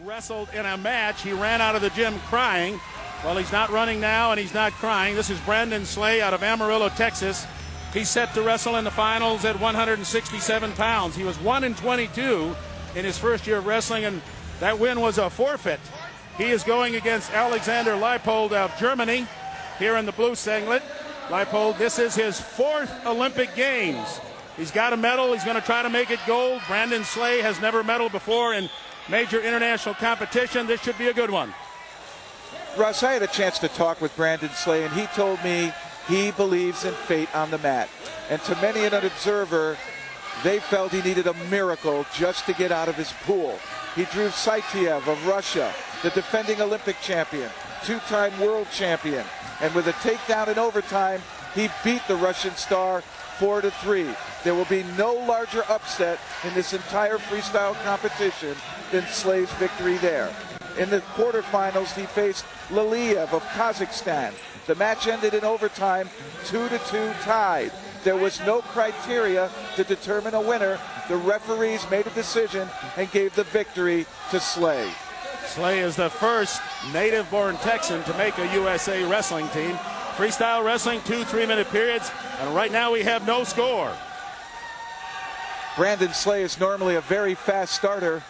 Wrestled in a match. He ran out of the gym crying. Well, he's not running now and he's not crying. This is Brandon Slay out of Amarillo, Texas. He's set to wrestle in the finals at 167 pounds. He was 1-22 in his first year of wrestling, and that win was a forfeit. He is going against Alexander Leipold of Germany here in the blue singlet. Leipold, this is his 4th Olympic Games. He's got a medal. He's going to try to make it gold. Brandon Slay has never medaled before in major international competition. This should be a good one. Russ, I had a chance to talk with Brandon Slay, and he told me he believes in fate on the mat. And to many an observer, they felt he needed a miracle just to get out of his pool. He drew Saitiev of Russia, the defending Olympic champion, 2-time world champion. And with a takedown in overtime, he beat the Russian star 4-3. There will be no larger upset in this entire freestyle competition than Slay's victory there. In the quarterfinals, he faced Liliev of Kazakhstan. The match ended in overtime, 2-2 tied. There was no criteria to determine a winner. The referees made a decision and gave the victory to Slay. Slay is the first native-born Texan to make a USA wrestling team. Freestyle wrestling, 2 3-minute periods, and right now we have no score. Brandon Slay is normally a very fast starter.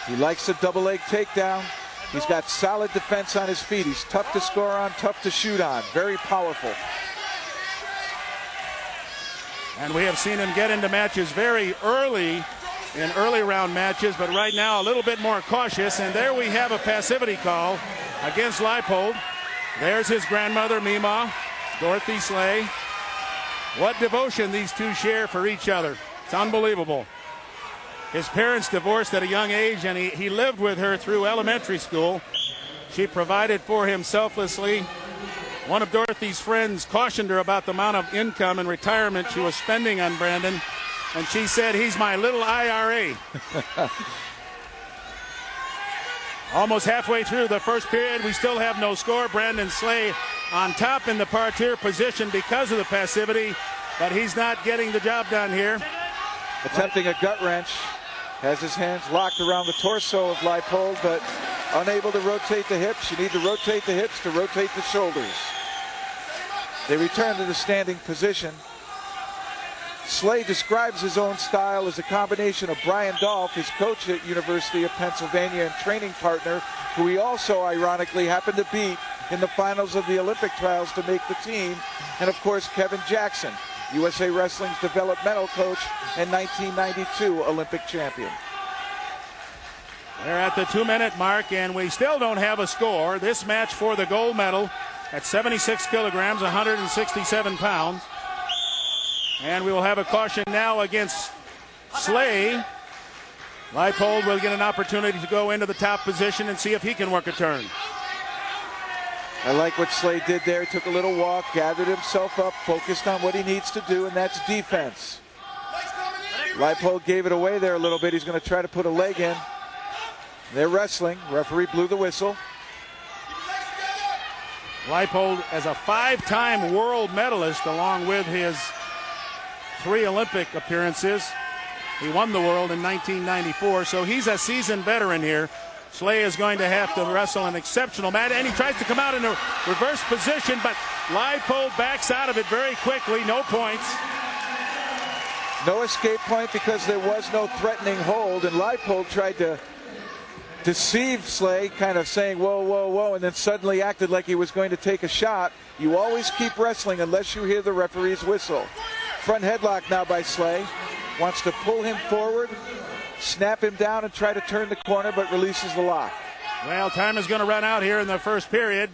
He likes a double leg takedown. He's got solid defense on his feet. He's tough to score on, tough to shoot on. Very powerful. And we have seen him get into matches very early in early round matches, but right now a little bit more cautious. And there we have a passivity call against Leipold. There's his grandmother, Mima, Dorothy Slay. What devotion these two share for each other. It's unbelievable. His parents divorced at a young age, and he lived with her through elementary school. She provided for him selflessly. One of Dorothy's friends cautioned her about the amount of income and retirement she was spending on Brandon, and she said, "He's my little IRA." Almost halfway through the first period, we still have no score. Brandon Slay on top in the parterre position because of the passivity, but he's not getting the job done here. Attempting a gut wrench. Has his hands locked around the torso of Leipold, but unable to rotate the hips. You need to rotate the hips to rotate the shoulders. They return to the standing position. Slay describes his own style as a combination of Brian Dolph, his coach at University of Pennsylvania and training partner, who he also ironically happened to beat in the finals of the Olympic trials to make the team, and of course Kevin Jackson, USA Wrestling's developmental coach and 1992 Olympic champion. They're at the 2-minute mark, and we still don't have a score. This match for the gold medal at 76 kilograms, 167 pounds. And we will have a caution now against Slay. Leipold will get an opportunity to go into the top position and see if he can work a turn. I like what Slay did there. He took a little walk, gathered himself up, focused on what he needs to do, and that's defense. Leipold gave it away there a little bit. He's going to try to put a leg in. They're wrestling. Referee blew the whistle. Leipold, as a 5-time world medalist, along with his 3 Olympic appearances. He won the world in 1994, so he's a seasoned veteran here. Slay is going to have to wrestle an exceptional match, and he tries to come out in a reverse position, but Leipold backs out of it very quickly. No points. No escape point because there was no threatening hold, and Leipold tried to deceive Slay, kind of saying, whoa, whoa, whoa, and then suddenly acted like he was going to take a shot. You always keep wrestling unless you hear the referee's whistle. Front headlock now by Slay. Wants to pull him forward, snap him down, and try to turn the corner, but releases the lock. Well, time is going to run out here in the first period.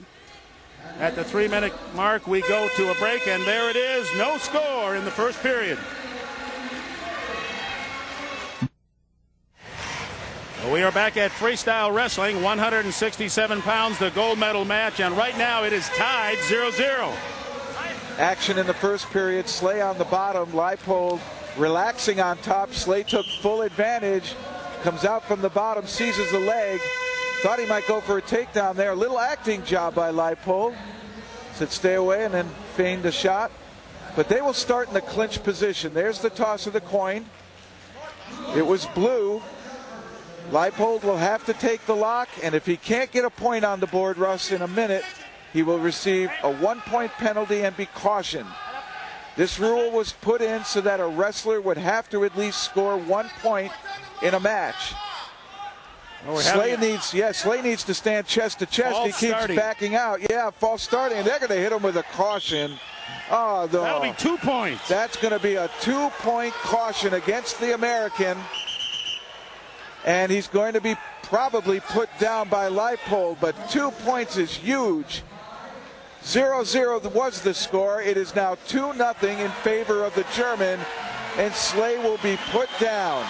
At the 3-minute mark, we go to a break, and there it is. No score in the first period. We are back at freestyle wrestling, 167 pounds, the gold medal match, and right now it is tied 0-0. Action in the first period. Slay on the bottom, Leipold relaxing on top. Slay took full advantage, comes out from the bottom, seizes the leg. Thought he might go for a takedown there. A little acting job by Leipold. Said stay away and then feigned a shot. But they will start in the clinch position. There's the toss of the coin. It was blue. Leipold will have to take the lock, and if he can't get a point on the board, Russ, in a minute, he will receive a 1-point penalty and be cautioned. This rule was put in so that a wrestler would have to at least score 1 point in a match. Slay needs to stand chest to chest. He keeps backing out. Yeah, false starting, and they're going to hit him with a caution. Oh, that'll be 2 points. That's going to be a 2-point caution against the American. And he's going to be probably put down by Leipold, but 2 points is huge. 0-0 was the score. It is now 2-0 in favor of the German, and Slay will be put down.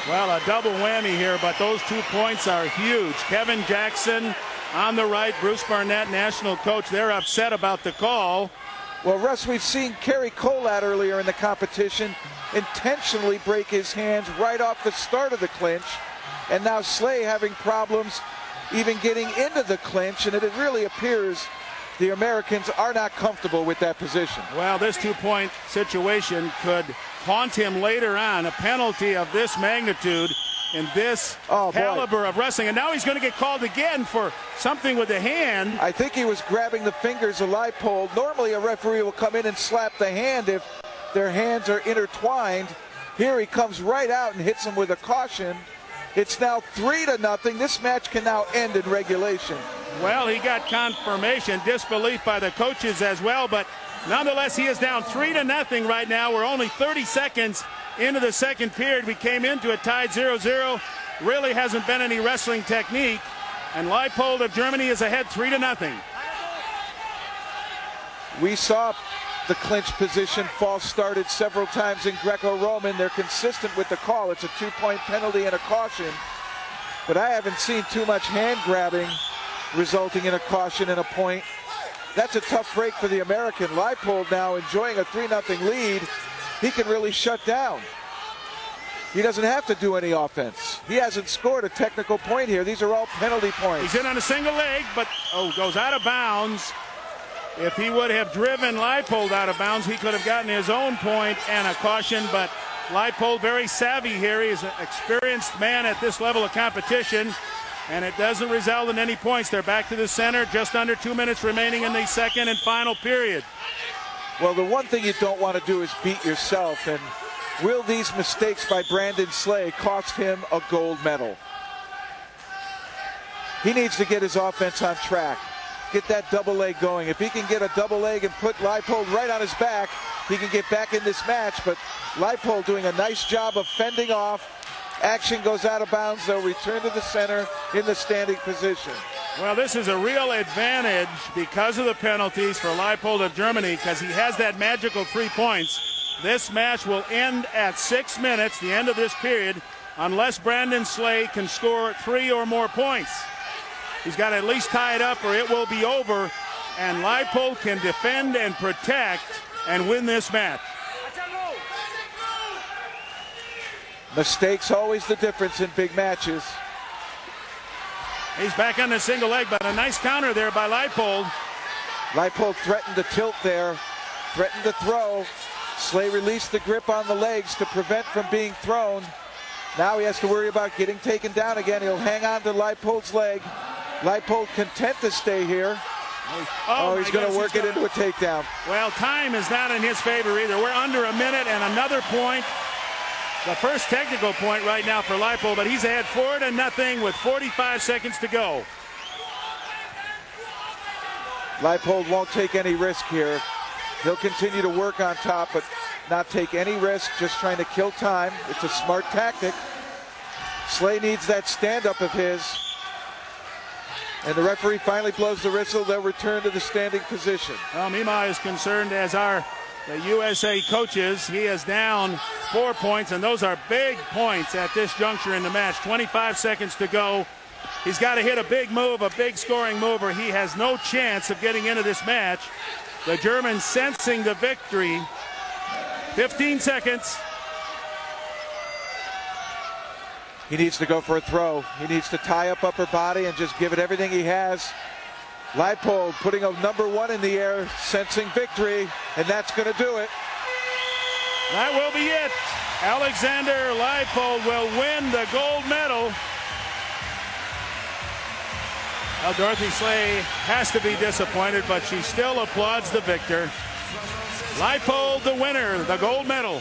Well, a double whammy here, but those 2 points are huge. Kevin Jackson on the right, Bruce Barnett, national coach, they're upset about the call. Well, Russ, we've seen Kerry Colat earlier in the competition intentionally break his hands right off the start of the clinch, and now Slay having problems even getting into the clinch, and it really appears the Americans are not comfortable with that position. Well, this 2-point situation could haunt him later on. A penalty of this magnitude in this caliber of wrestling. And now he's going to get called again for something with the hand. I think he was grabbing the fingers of Leipold. Normally a referee will come in and slap the hand if their hands are intertwined. Here he comes right out and hits him with a caution. It's now 3-0. This match can now end in regulation. Well, he got confirmation, disbelief by the coaches as well, but nonetheless, he is down 3-0 right now. We're only 30 seconds into the second period. We came into it tied 0-0. Really hasn't been any wrestling technique, and Leipold of Germany is ahead 3-0. We saw the clinch position false started several times in Greco-Roman. They're consistent with the call. It's a 2-point penalty and a caution, but I haven't seen too much hand grabbing resulting in a caution and a point. That's a tough break for the American. Leipold now enjoying a 3-0 lead. He can really shut down. He doesn't have to do any offense. He hasn't scored a technical point here. These are all penalty points. He's in on a single leg, but goes out of bounds. If he would have driven Leipold out of bounds, he could have gotten his own point and a caution, but Leipold very savvy here. He's an experienced man at this level of competition, and it doesn't result in any points. They're back to the center, just under 2 minutes remaining in the second and final period. Well, the one thing you don't want to do is beat yourself, and will these mistakes by Brandon Slay cost him a gold medal? He needs to get his offense on track, get that double leg going. If he can get a double leg and put Leipold right on his back, he can get back in this match, but Leipold doing a nice job of fending off. Action goes out of bounds. They'll return to the center in the standing position. Well, this is a real advantage because of the penalties for Leipold of Germany, because he has that magical 3 points. This match will end at 6 minutes, the end of this period, unless Brandon Slay can score 3 or more points. He's got to at least tie it up or it will be over, and Leipold can defend and protect and win this match. Mistakes always the difference in big matches. He's back on the single leg, but a nice counter there by Leipold. Leipold threatened to tilt there, threatened to throw. Slay released the grip on the legs to prevent from being thrown. Now he has to worry about getting taken down again. He'll hang on to Leipold's leg. Leipold content to stay here. He's going to work it into a takedown. Well, time is not in his favor either. We're under a minute and another point. The first technical point right now for Leipold, but he's ahead 4-0 with 45 seconds to go. Leipold won't take any risk here. He'll continue to work on top, but not take any risk, just trying to kill time. It's a smart tactic. Slay needs that stand-up of his. And the referee finally blows the whistle. They'll return to the standing position. Well, Mima is concerned, as are the USA coaches. He is down 4 points, and those are big points at this juncture in the match. 25 seconds to go. He's got to hit a big move, a big scoring move, or he has no chance of getting into this match. The Germans sensing the victory. 15 seconds. He needs to go for a throw. He needs to tie up upper body and just give it everything he has. Leipold putting a #1 in the air, sensing victory, and that's going to do it. That will be it. Alexander Leipold will win the gold medal Well, Dorothy Slay has to be disappointed, but she still applauds the victor. Leipold, the winner, the gold medal.